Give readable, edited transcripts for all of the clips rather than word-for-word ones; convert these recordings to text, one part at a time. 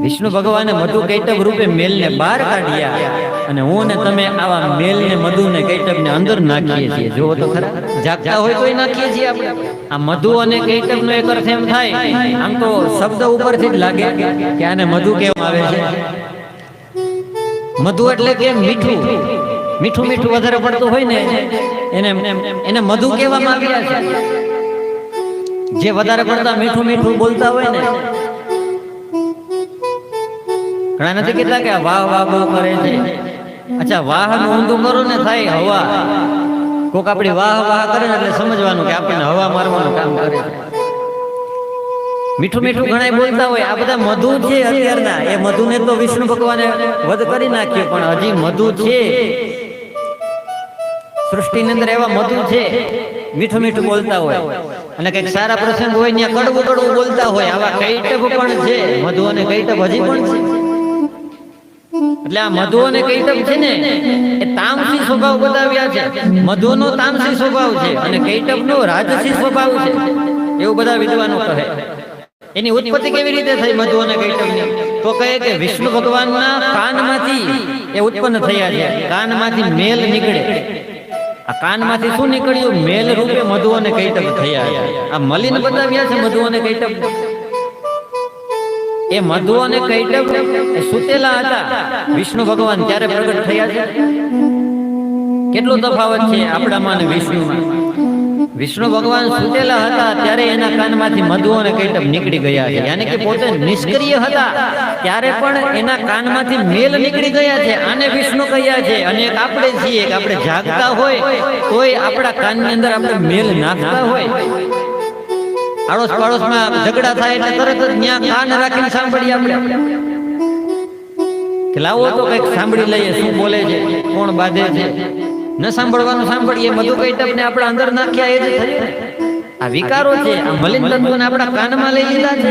વિષ્ણુ ભગવાને મધુ કૈટભ રૂપે મેલને બહાર કાઢ્યા અને હું ને તમે આવા મેલને મધુને કૈટભને અંદર નાખીએ છીએ. જો તો ખરા, જાગતા હોય તોય નાખીએ છીએ આપણે. આ મધુ અને કૈટભનો એક અર્થ એમ થાય, આમ તો શબ્દ ઉપરથી જ લાગે કે આને મધુ કહેવામાં આવે છે. મધુ એટલે કે મીઠું, મીઠું મીઠું વધારે પડતું હોય ને એને મધુ કહેવામાં આવ્યા છે. જે વધારે પડતા મીઠું મીઠું બોલતા હોય ને, ઘણા નથી કેટલા કે વાહ વાહ બહુ કરે છે. અચ્છા, વાહ નું ઊંધું કરો ને થાય હવા. કોક આપણી વાહ વાહ કરે ને એટલે સમજવાનું કે આપણને હવા મારવાનું કામ કરે છે. મીઠું મીઠું ઘણા બોલતા હોય. આ બધા મધુ છે અત્યારના. એ મધુને તો વિષ્ણુ ભગવાને વધ કરી નાખ્યો, પણ હજી મધુ છે સૃષ્ટિની અંદર. એવા મધુ છે મીઠું મીઠું બોલતા હોય અને કઈક સારા પ્રસંગ હોય ત્યાં કડવું કડવું બોલતા હોય. આવા કૈટભ પણ છે. મધુ અને કૈટભ હજી પણ છે. એટલે આ મધુ અને કૈટભ છે ને એ તામસી સ્વભાવ બતાવ્યા છે. મધુનો તામસી સ્વભાવ છે અને કૈટભનો રાજસી સ્વભાવ છે, એવું બધા વિદ્વાનો કહે. એની ઉત્પત્તિ કેવી રીતે થઈ મધુ અને કૈટભની? તો કહે કે વિષ્ણુ ભગવાનના કાનમાંથી એ ઉત્પન્ન થયા છે. કાનમાંથી મેલ નીકળે. આ કાનમાંથી શું નીકળ્યું? મેલ રૂપે મધુ અને કૈટભ થયા છે. આ મલિન બતાવ્યા છે મધુ અને કૈટભ. એ મધુ અને કૈટભ સુતેલા હતા વિષ્ણુ ભગવાન ત્યારે પ્રગટ થયા છે. કેટલો તફાવત છે આપણામાં અને વિષ્ણુમાં. વિષ્ણુ ભગવાન સુતેલા હતા ત્યારે એના કાનમાંથી મધુ અને કૈટભ નીકળી ગયા છે. યાની કે પોતે નિષ્ક્રિય હતા ત્યારે પણ એના કાનમાંથી મેલ નીકળી ગયા છે. આને વિષ્ણુ કહ્યા છે. અને એક આપણે છીએ કે આપણે જાગતા હોય તોય આપણા કાનની અંદર આપણે મેલ નાખતા હોય. આડોશ પાડોશમાં ઝઘડા થાય એટલે તરત જ ત્યાં કાન રાખીને સાંભળીએ આપણે કે લાવો તો કઈક સાંભળી લઈએ શું બોલે છે, કોણ બાંધે છે. ન સાંભળવાનું સાંભળીએ. મધુ કૈટભને આપણા અંદર નાખ્યા એ જ થયું. આ વિકારો છે, આ મલિન તત્વોને આપણા કાનમાં લઈ લીધા છે.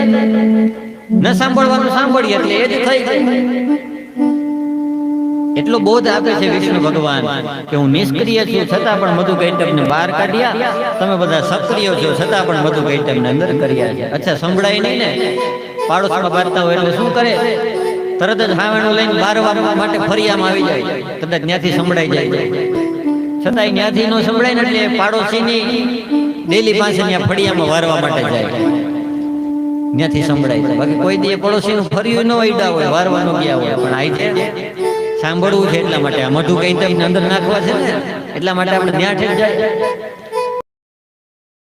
ન સાંભળવાનું સાંભળીએ એટલે એ જ થઈ જાય. એટલો બોધ આપે છે વિષ્ણુ ભગવાન કે હું નિષ્ક્રિય છું છતાં પણ મધુ કૈટભને બહાર કાઢ્યા. તમે બધા સક્રિય છો છતાં પણ મધુ કૈટભને અંદર કર્યા છે. અચ્છા, સંભળાય નહીં ને? પાડોશમાં બારતા હોય એટલે શું કરે? તરત જ હાવણું લઈને બારવા માટે ફરિયામાં આવી જાય. કદાચ ત્યાંથી સંભળાઈ જાય. છતાંય ત્યાંથી નો સંભળાય ને એટલે પાડોશીની ડેલી પાસે ત્યાં ફળિયામાં વારવા માટે જાય. ત્યાંથી સંભળાય છે. બાકી કોઈ દી પડોશીનું ફર્યું ન ઉડ્યા હોય, વારવા ન ગયા હોય. પણ આ છે સાંભળવું છે એટલા માટે. આ મધુ કૈટભને અંદર નાખવા છે ને એટલા માટે આપણે ત્યાં ઠેક જાય.